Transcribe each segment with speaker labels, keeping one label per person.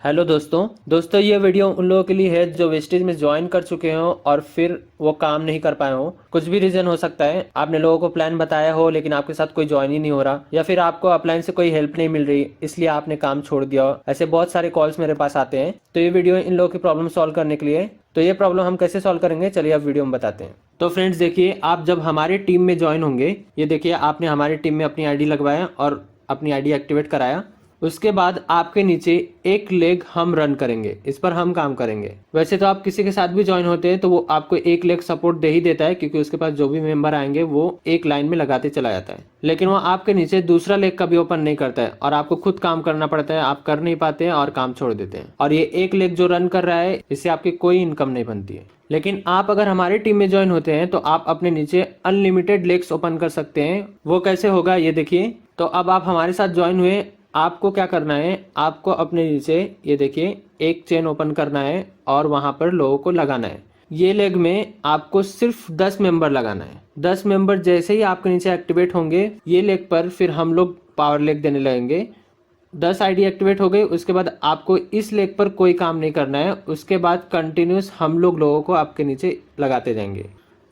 Speaker 1: Hello दोस्तों ये video उन लोगों के लिए है जो वेस्टेज में ज्वाइन कर चुके हो और फिर वो काम नहीं कर पाए हो। कुछ भी रीजन हो सकता है, आपने लोगों को प्लान बताया हो लेकिन आपके साथ कोई ज्वाइन ही नहीं हो रहा, या फिर आपको अपलाइन से कोई हेल्प नहीं मिल रही इसलिए आपने काम छोड़ दिया हो। ऐसे बहुत सारे कॉल्स मेरे पास आते हैं, तो ये वीडियो इन लोगों की प्रॉब्लम सॉल्व करने के लिए। तो ये प्रॉब्लम हम कैसे सॉल्व करेंगे, चलिए आप वीडियो में बताते हैं। तो फ्रेंड्स देखिए, आप जब हमारे टीम में ज्वाइन होंगे, ये देखिए आपने हमारी टीम में अपनी आईडी लगवाया और अपनी आईडी एक्टिवेट कराया। उसके बाद आपके नीचे एक लेग हम रन करेंगे, इस पर हम काम करेंगे। वैसे तो आप किसी के साथ भी ज्वाइन होते हैं तो वो आपको एक लेग सपोर्ट दे ही देता है, क्योंकि उसके पास जो भी मेंबर आएंगे वो एक लाइन में लगाते चला जाता है। लेकिन वो आपके नीचे दूसरा लेग कभी ओपन नहीं करता है और आपको खुद काम करना पड़ता है। आप कर नहीं पाते हैं और काम छोड़ देते हैं, और ये एक लेग जो रन कर रहा है इससे आपकी कोई इनकम नहीं बनती है। लेकिन आप अगर हमारी टीम में ज्वाइन होते हैं तो आप अपने नीचे अनलिमिटेड लेग्स ओपन कर सकते हैं। वो कैसे होगा ये देखिए। तो अब आप हमारे साथ ज्वाइन हुए, आपको क्या करना है, आपको अपने नीचे ये देखिए एक चेन ओपन करना है और वहां पर लोगों को लगाना है। ये लेग में आपको सिर्फ 10 मेंबर लगाना है। 10 मेंबर जैसे ही आपके नीचे एक्टिवेट होंगे ये लेग पर, फिर हम लोग पावर लेग देने लगेंगे। 10 आईडी एक्टिवेट हो गई, उसके बाद आपको इस लेग पर कोई काम नहीं करना है। उसके बाद कंटिन्यूस हम लोगों को आपके नीचे लगाते जाएंगे।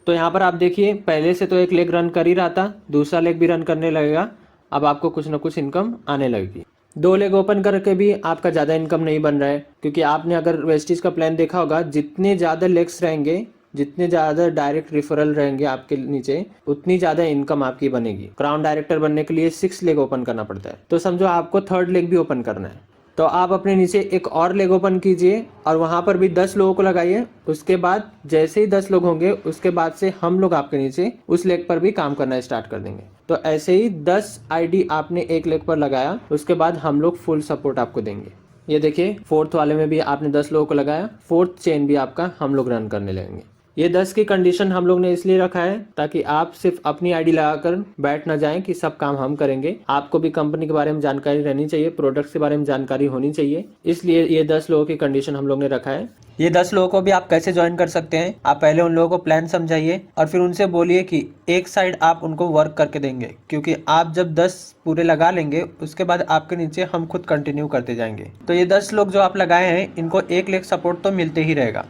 Speaker 1: तो यहाँ पर आप देखिए, पहले से तो एक लेग रन कर ही रहा था, दूसरा लेग भी रन करने लगेगा। अब आपको कुछ ना कुछ इनकम आने लगेगी। 2 लेग ओपन करके भी आपका ज़्यादा इनकम नहीं बन रहा है, क्योंकि आपने अगर वेस्टीज का प्लान देखा होगा, जितने ज़्यादा लेग्स रहेंगे, जितने ज़्यादा डायरेक्ट रिफरल रहेंगे आपके नीचे, उतनी ज़्यादा इनकम आपकी बनेगी। क्राउन डायरेक्टर बनने के लिए 6 लेग ओपन करना पड़ता है, तो समझो आपको 3rd लेग भी ओपन करना है। तो आप अपने नीचे एक और लेग ओपन कीजिए और वहाँ पर भी 10 लोगों को लगाइए। उसके बाद जैसे ही 10 लोग होंगे, उसके बाद से हम लोग आपके नीचे उस लेग पर भी काम करना स्टार्ट कर देंगे। तो ऐसे ही 10 आईडी आपने एक लेग पर लगाया, उसके बाद हम लोग फुल सपोर्ट आपको देंगे। ये देखिए 4th वाले में भी आपने 10 लोगों को लगाया, 4th चेन भी आपका हम लोग रन करने लगेंगे। ये 10 की कंडीशन हम लोग ने इसलिए रखा है ताकि आप सिर्फ अपनी आईडी लगाकर बैठ ना जाएं कि सब काम हम करेंगे। आपको भी कंपनी के बारे में जानकारी रहनी चाहिए, प्रोडक्ट्स के बारे में जानकारी होनी चाहिए, इसलिए ये 10 लोगों की कंडीशन हम लोग ने रखा है। ये 10 लोगों को भी आप कैसे ज्वाइन कर सकते हैं, आप पहले उन लोगों को प्लान समझाइए और फिर उनसे बोलिए कि एक साइड आप उनको वर्क करके देंगे, क्योंकि आप जब 10 पूरे लगा लेंगे उसके बाद आपके नीचे हम खुद कंटिन्यू करते जाएंगे। तो ये 10 लोग जो आप लगाए हैं, इनको एक लेग सपोर्ट तो मिलते ही रहेगा।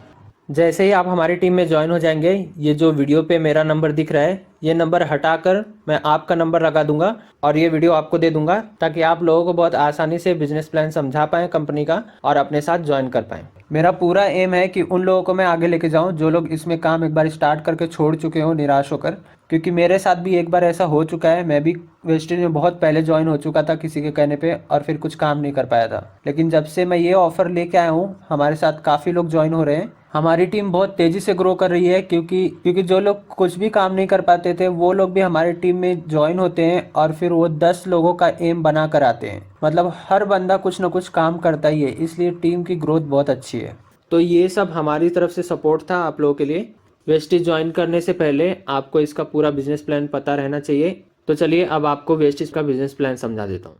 Speaker 1: जैसे ही आप हमारी टीम में ज्वाइन हो जाएंगे, ये जो वीडियो पे मेरा नंबर दिख रहा है, ये नंबर हटाकर मैं आपका नंबर लगा दूंगा और ये वीडियो आपको दे दूंगा, ताकि आप लोगों को बहुत आसानी से बिजनेस प्लान समझा पाएँ कंपनी का और अपने साथ ज्वाइन कर पाएँ। मेरा पूरा एम है कि उन लोगों को मैं आगे लेके जाऊं जो लोग इसमें काम एक बार स्टार्ट करके छोड़ चुके हो निराश होकर, क्योंकि मेरे साथ भी एक बार ऐसा हो चुका है। मैं भी वेस्टेज में बहुत पहले ज्वाइन हो चुका था किसी के कहने पे, और फिर कुछ काम नहीं कर पाया था। लेकिन जब से मैं ये ऑफर लेके आया हूँ, हमारे साथ काफ़ी लोग ज्वाइन हो रहे हैं। हमारी टीम बहुत तेज़ी से ग्रो कर रही है, क्योंकि जो लोग कुछ भी काम नहीं कर पाते थे वो लोग भी हमारी टीम में ज्वाइन होते हैं और फिर वो 10 लोगों का एम बना कर आते हैं। मतलब हर बंदा कुछ ना कुछ काम करता ही है, इसलिए टीम की ग्रोथ बहुत अच्छी है। तो ये सब हमारी तरफ से सपोर्ट था आप लोगों के लिए। वेस्टीज ज्वाइन करने से पहले आपको इसका पूरा बिजनेस प्लान पता रहना चाहिए। तो चलिए अब आपको वेस्टीज का बिजनेस प्लान समझा देता हूँ।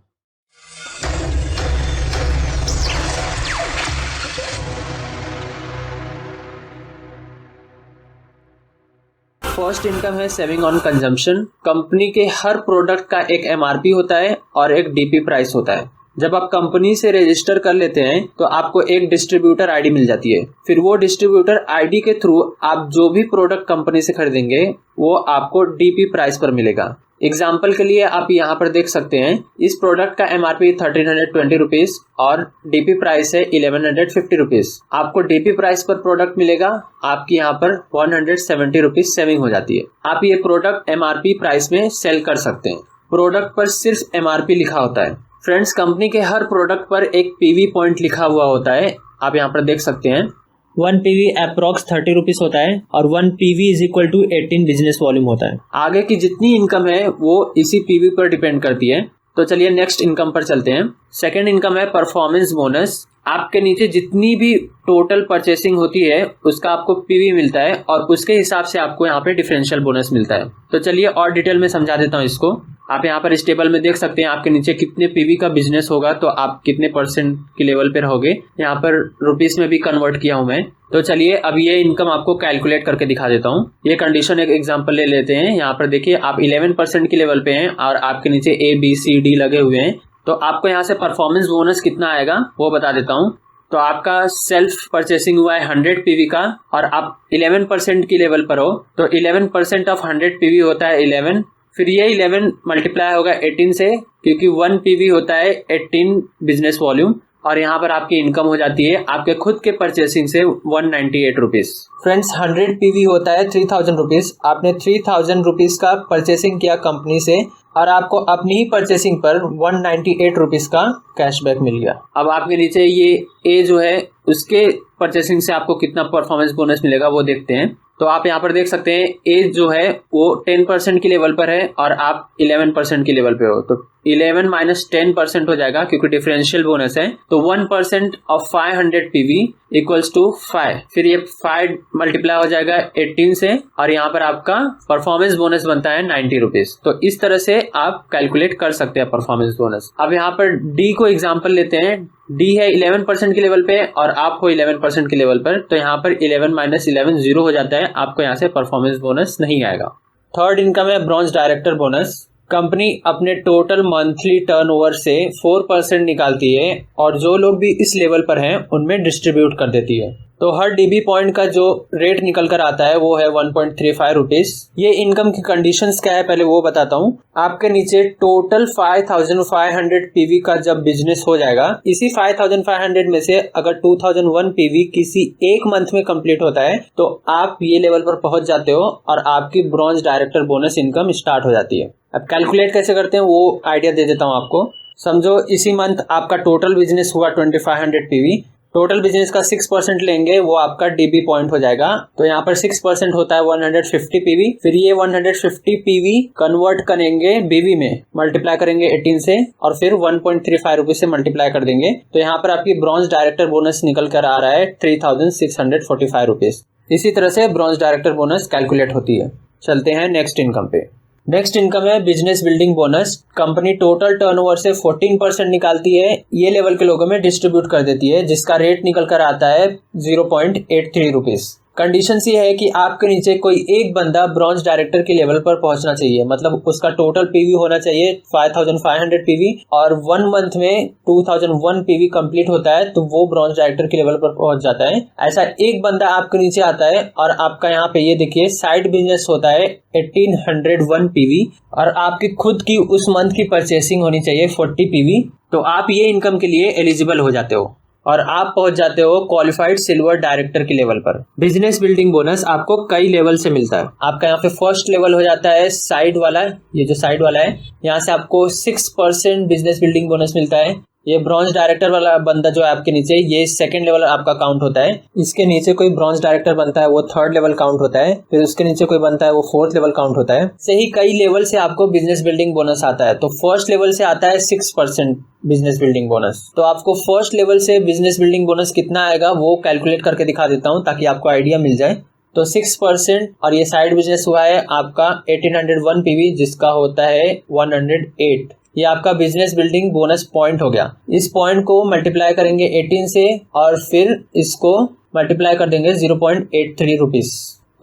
Speaker 1: फर्स्ट इनकम है सेविंग ऑन कंजम्पशन। कंपनी के हर प्रोडक्ट का एक एमआरपी होता है और एक डीपी प्राइस होता है। जब आप कंपनी से रजिस्टर कर लेते हैं तो आपको एक डिस्ट्रीब्यूटर आईडी मिल जाती है। फिर वो डिस्ट्रीब्यूटर आईडी के थ्रू आप जो भी प्रोडक्ट कंपनी से खरीदेंगे वो आपको डीपी प्राइस पर मिलेगा। एग्जाम्पल के लिए आप यहाँ पर देख सकते हैं, इस प्रोडक्ट का एमआरपी 1320 रुपीज और डीपी प्राइस है 1150 रुपीज। आपको डीपी प्राइस पर प्रोडक्ट मिलेगा, आपकी यहाँ पर 170 रुपीज सेविंग हो जाती है। आप ये प्रोडक्ट एमआरपी प्राइस में सेल कर सकते हैं। प्रोडक्ट पर सिर्फ एमआरपी लिखा होता है। फ्रेंड्स, कंपनी के हर प्रोडक्ट पर एक पीवी पॉइंट लिखा हुआ होता है, आप यहाँ पर देख सकते हैं। 1 PV अप्रॉक्स 30 रुपीज होता है और 1 PV is equal to 18 business volume होता है। आगे की जितनी इनकम है वो इसी पीवी पर डिपेंड करती है। तो चलिए नेक्स्ट इनकम पर चलते हैं। सेकंड इनकम है परफॉर्मेंस बोनस। आपके नीचे जितनी भी टोटल परचेसिंग होती है उसका आपको पीवी मिलता है और उसके हिसाब से आपको यहाँ पे डिफरेंशियल बोनस मिलता है। तो चलिए और डिटेल में समझा देता हूँ इसको। आप यहाँ पर इस टेबल में देख सकते हैं आपके नीचे कितने पीवी का बिजनेस होगा तो आप कितने परसेंट के लेवल पे रहोगे। यहाँ पर रुपीस में भी कन्वर्ट किया हूँ मैं। तो चलिए अब ये इनकम आपको कैलकुलेट करके दिखा देता हूँ। ये कंडीशन एक एग्जांपल ले लेते हैं। यहाँ पर देखिए आप 11% के लेवल पे हैं और आपके नीचे A B C D लगे हुए हैं। तो आपको यहाँ से परफॉर्मेंस बोनस कितना आएगा वो बता देता हूँ। तो आपका सेल्फ परचेसिंग हुआ है 100 पीवी का और आप 11% की लेवल पर हो, तो 11% ऑफ 100 पीवी होता है 11। फिर ये 11 मल्टीप्लाई होगा 18 से, क्योंकि 1 पीवी होता है 18 बिजनेस वॉल्यूम, और यहाँ पर आपकी इनकम हो जाती है आपके खुद के परचेसिंग से 198 रुपीज। फ्रेंड्स 100 पीवी होता है 3000 रुपीज। आपने 3000 रुपीज का परचेसिंग किया कंपनी से और आपको अपनी ही परचेसिंग पर 198 रुपीज का कैशबैक मिल गया। अब आपके नीचे ये ए जो है उसके परचेसिंग से आपको कितना परफॉर्मेंस बोनस मिलेगा वो देखते हैं। तो आप यहाँ पर देख सकते हैं एज जो है वो 10% की लेवल पर है और आप 11% की लेवल पे हो, तो 11 माइनस 10% हो जाएगा क्योंकि डिफरेंशियल बोनस है। तो 1% ऑफ 500 पीवी इक्वल्स टू 5। फिर ये 5 मल्टीप्लाई हो जाएगा 18 से और यहाँ पर आपका परफॉर्मेंस बोनस बनता है 90 रुपीज। तो इस तरह से आप कैलकुलेट कर सकते हैं परफॉर्मेंस बोनस। अब यहाँ पर डी को एग्जाम्पल लेते हैं। डी है 11% के लेवल पे और आप हो 11% के लेवल पर, तो यहाँ पर 11 माइनस 11 0 हो जाता है, आपको यहाँ से परफॉर्मेंस बोनस नहीं आएगा। थर्ड इनकम है ब्रॉन्ज डायरेक्टर बोनस। कंपनी अपने टोटल मंथली टर्नओवर से 4% निकालती है और जो लोग भी इस लेवल पर हैं उनमें डिस्ट्रीब्यूट कर देती है। तो हर डीबी पॉइंट का जो रेट निकल कर आता है वो है 1.35 रुपीज। ये इनकम की कंडीशंस क्या है पहले वो बताता हूँ। आपके नीचे टोटल 5500 पीवी का जब बिजनेस हो जाएगा, इसी 5500 में से अगर 2001 पीवी किसी एक मंथ में कंप्लीट होता है तो आप ये लेवल पर पहुंच जाते हो और आपकी bronze director bonus income start हो जाती है। अब कैलकुलेट कैसे करते हैं वो आइडिया दे देता हूँ आपको। समझो इसी मंथ आपका टोटल बिजनेस हुआ 2500 पीवी। टोटल बिजनेस का 6% लेंगे, वो आपका डीबी पॉइंट हो जाएगा। तो यहाँ पर 6% होता है 150 पीवी। फिर ये 150 पीवी कन्वर्ट करेंगे बीवी में, मल्टीप्लाई करेंगे 18 से और फिर 1.35 रुपीज से मल्टीप्लाई कर देंगे। तो यहाँ पर आपकी ब्रॉन्ज डायरेक्टर बोनस निकल कर आ रहा है 3645 रुपीज। इसी तरह से ब्रॉन्ज डायरेक्टर बोनस कैलकुलेट होती है। चलते हैं नेक्स्ट इनकम पे। नेक्स्ट इनकम है business building bonus. Company total turnover से 14% निकालती है, ये लेवल के लोगों में डिस्ट्रीब्यूट कर देती है, जिसका रेट निकल कर आता है 0.83 रुपीज। कंडीशन ये है कि आपके नीचे कोई एक बंदा ब्रॉन्ज डायरेक्टर के लेवल पर पहुंचना चाहिए, मतलब उसका टोटल पीवी होना चाहिए 5500 पीवी और 1 मंथ में 2001 पीवी कंप्लीट होता है तो वो ब्रॉन्ज डायरेक्टर के लेवल पर पहुंच जाता है। ऐसा एक बंदा आपके नीचे आता है और आपका यहाँ पे ये देखिए साइड बिजनेस होता है 1801 पीवी और आपकी खुद की उस मंथ की परचेसिंग होनी चाहिए 40 पीवी। तो आप ये इनकम के लिए एलिजिबल हो जाते हो और आप पहुंच जाते हो क्वालिफाइड सिल्वर डायरेक्टर के लेवल पर। बिजनेस बिल्डिंग बोनस आपको कई लेवल से मिलता है। आपका यहाँ पे फर्स्ट लेवल हो जाता है साइड वाला, ये जो साइड वाला है यहाँ से आपको 6% बिजनेस बिल्डिंग बोनस मिलता है। ये ब्रॉन्ज डायरेक्टर वाला बंदा जो है आपके नीचे, ये सेकंड लेवल आपका काउंट होता है। इसके नीचे कोई ब्रॉन्ज डायरेक्टर बनता है वो थर्ड लेवल काउंट होता है। फिर उसके नीचे कोई बनता है वो फोर्थ लेवल काउंट होता है। सही कई लेवल से आपको बिजनेस बिल्डिंग बोनस आता है। तो फर्स्ट लेवल से आता है 6% बिजनेस बिल्डिंग बोनस। तो आपको फर्स्ट लेवल से बिजनेस बिल्डिंग बोनस कितना आएगा वो कैलकुलेट करके दिखा देता हूँ ताकि आपको आइडिया मिल जाए। तो 6% और ये साइड बिजनेस हुआ है आपका 1801 पीवी जिसका होता है 108। ये आपका बिजनेस बिल्डिंग बोनस पॉइंट हो गया। इस पॉइंट को मल्टीप्लाई करेंगे 18 से और फिर इसको मल्टीप्लाई कर देंगे 0.83 रुपीज।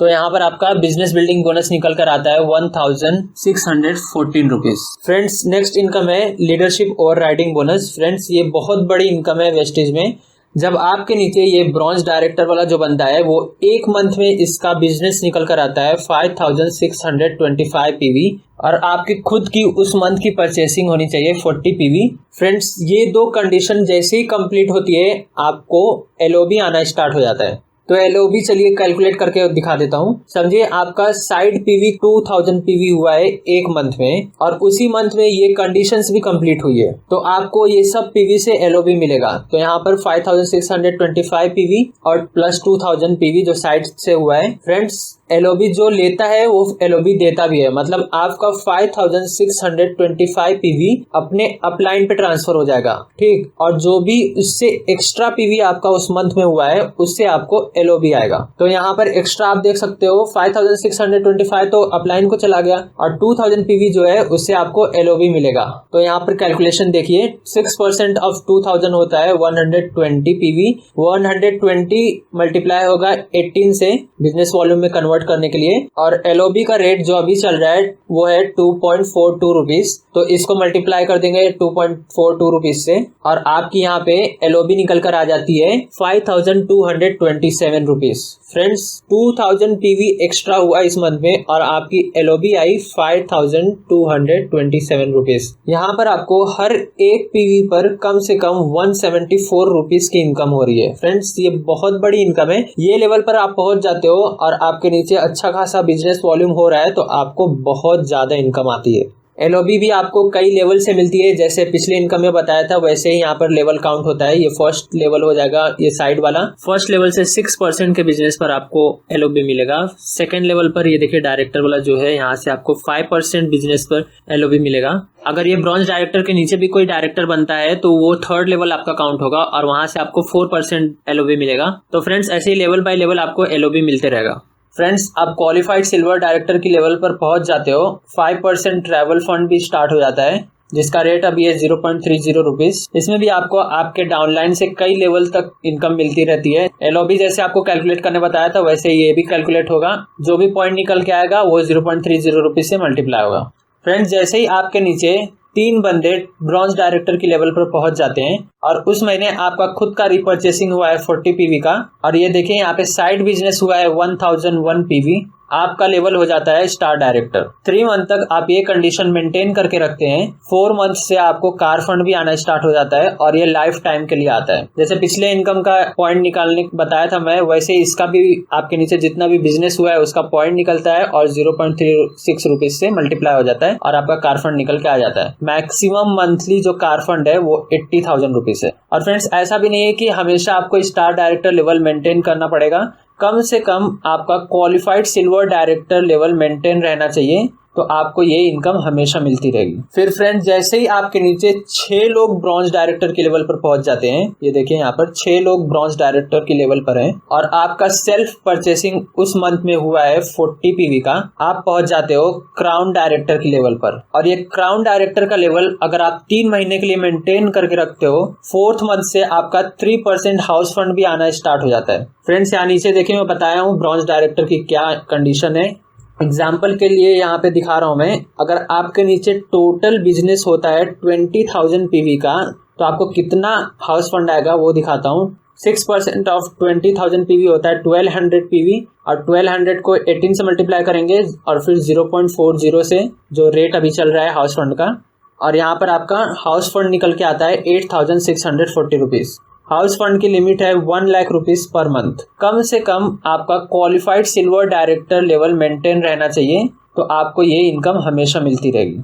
Speaker 1: तो यहाँ पर आपका बिजनेस बिल्डिंग बोनस निकल कर आता है 1614 रुपीज। फ्रेंड्स नेक्स्ट इनकम है leadership over riding bonus. Friends ये बहुत बड़ी इनकम है वेस्टेज में। जब आपके नीचे ये ब्रॉन्ज डायरेक्टर वाला जो बंदा है वो एक मंथ में इसका बिजनेस निकल कर आता है 5625 पीवी और आपकी खुद की उस मंथ की परचेसिंग होनी चाहिए 40 पीवी। फ्रेंड्स ये दो कंडीशन जैसे ही कंप्लीट होती है आपको एलओबी आना स्टार्ट हो जाता है। तो एलओबी चलिए कैलकुलेट करके दिखा देता हूँ। समझिए आपका साइड पीवी 2000 पीवी हुआ है एक मंथ में और उसी मंथ में ये कंडीशंस भी कंप्लीट हुई है तो आपको ये सब पीवी से एलओबी मिलेगा। तो यहाँ पर 5625 पीवी और प्लस 2000 पीवी जो साइड से हुआ है। फ्रेंड्स एलओबी जो लेता है वो एलओबी देता भी है, मतलब आपका 5625 पीवी अपने अपलाइन पे ट्रांसफर हो जाएगा, ठीक। और जो भी उससे एक्स्ट्रा पीवी आपका उस मंथ में हुआ है उससे आपको एलओबी आएगा। तो यहाँ पर एक्स्ट्रा आप देख सकते हो 5625 तो अपलाइन को चला गया और 2000 पीवी जो है उससे आपको एलओबी मिलेगा। तो यहाँ पर कैलकुलेशन देखिए 6% ऑफ 2000 होता है 120 पीवी। 120 मल्टीप्लाई होगा 18 से, बिजनेस वॉल्यूम में कन्वर्ट कन्वर्ट करने के लिए। और LOB का रेट जो अभी चल रहा है वो है 2.42 रुपीज, तो इसको मल्टीप्लाई कर देंगे 2.42 रुपीज से और आपकी यहाँ पे LOB निकल कर आ जाती है 5227 रुपीज। फ्रेंड्स 2000 PV एक्स्ट्रा हुआ इस मंथ में और आपकी LOB आई 5227 रुपीज। यहाँ पर आपको हर एक PV पर कम से कम 174 रुपीज की इनकम हो रही है। फ्रेंड्स ये बहुत बड़ी इनकम है। ये लेवल पर आप पहुंच जाते हो और आपके नीचे अच्छा खासा बिजनेस वॉल्यूम हो रहा है तो आपको बहुत ज्यादा इनकम आती है। LOB भी आपको कई लेवल से मिलती है, जैसे पिछले इनकम में बताया था वैसे ही यहाँ पर लेवल काउंट होता है। ये फर्स्ट लेवल हो जाएगा, ये साइड वाला फर्स्ट लेवल से 6% के बिजनेस पर आपको LOB मिलेगा। सेकंड लेवल पर ये देखिए डायरेक्टर वाला जो है, यहाँ से आपको 5% बिजनेस पर LOB मिलेगा। अगर ये ब्रॉन्ज डायरेक्टर के नीचे भी कोई डायरेक्टर बनता है तो वो थर्ड लेवल आपका काउंट होगा और वहां से आपको 4% LOB मिलेगा। तो फ्रेंड्स ऐसे ही लेवल बाय लेवल आपको LOB मिलते रहेगा। फ्रेंड्स आप क्वालिफाइड सिल्वर डायरेक्टर की लेवल पर पहुंच जाते हो, 5% ट्रैवल फंड भी स्टार्ट हो जाता है जिसका रेट अभी है 0.30 रुपीज। इसमें भी आपको आपके डाउनलाइन से कई लेवल तक इनकम मिलती रहती है। LOB जैसे आपको कैलकुलेट करने बताया था वैसे ये भी कैलकुलेट होगा, जो भी पॉइंट निकल के आएगा वो 0.30 रुपीज से मल्टीप्लाई होगा। फ्रेंड्स जैसे ही आपके नीचे 3 बंदे ब्रॉन्ज डायरेक्टर की लेवल पर पहुंच जाते हैं और उस महीने आपका खुद का रिपर्चेसिंग हुआ है 40 PV का और ये देखें यहाँ पे साइड बिजनेस हुआ है 1001 PV, आपका लेवल हो जाता है स्टार डायरेक्टर। 3 मंथ तक आप ये कंडीशन मेंटेन करके रखते हैं। 4 मंथ से आपको कार फंड भी आना स्टार्ट हो जाता है और ये लाइफ टाइम के लिए आता है। जैसे पिछले इनकम का पॉइंट निकालने बताया था मैं, वैसे इसका भी आपके नीचे जितना भी बिजनेस हुआ है उसका पॉइंट निकलता है और 0.36 रुपीज से मल्टीप्लाई हो जाता है और आपका कार फंड निकल के आ जाता है। मैक्सिमम मंथली जो कार फंड है वो 80,000 रुपीज है। और फ्रेंड्स ऐसा भी नहीं है कि हमेशा आपको स्टार डायरेक्टर लेवल मेंटेन करना पड़ेगा, कम से कम आपका qualified silver director level maintain रहना चाहिए तो आपको ये इनकम हमेशा मिलती रहेगी। फिर फ्रेंड्स जैसे ही आपके नीचे 6 लोग ब्रॉन्ज डायरेक्टर के लेवल पर पहुंच जाते हैं, ये देखिए यहाँ पर 6 लोग ब्रॉन्ज डायरेक्टर के लेवल पर हैं और आपका सेल्फ परचेसिंग उस मंथ में हुआ है 40 PV का, आप पहुंच जाते हो क्राउन डायरेक्टर के लेवल पर। और ये क्राउन डायरेक्टर का लेवल अगर आप 3 महीने के लिए मेंटेन करके रखते हो, 4th मंथ से आपका 3% हाउस फंड भी आना स्टार्ट हो जाता है। फ्रेंड्स यहाँ नीचे देखिए मैं बताया हूँ ब्रॉन्ज डायरेक्टर की क्या कंडीशन है। एग्जाम्पल के लिए यहाँ पे दिखा रहा हूँ मैं, अगर आपके नीचे टोटल बिजनेस होता है 20,000 PV का तो आपको कितना हाउस फंड आएगा वो दिखाता हूँ। 6% ऑफ 20,000 PV होता है 1200 PV और 1200 को 18 से मल्टीप्लाई करेंगे और फिर 0.40 से जो रेट अभी चल रहा है हाउस फंड का, और यहाँ पर आपका हाउस फंड निकल के आता है 8,640 रुपीज। हाउस फंड की लिमिट है 1 लाख रुपीज पर मंथ। कम से कम आपका qualified silver director level maintain रहना चाहिए तो आपको ये इनकम हमेशा मिलती रहेगी।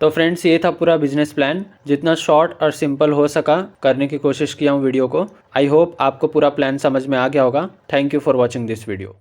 Speaker 1: तो फ्रेंड्स ये था पूरा बिजनेस प्लान, जितना शॉर्ट और सिंपल हो सका करने की कोशिश किया हूँ वीडियो को। आई होप आपको पूरा प्लान समझ में आ गया होगा। Thank you for watching this video.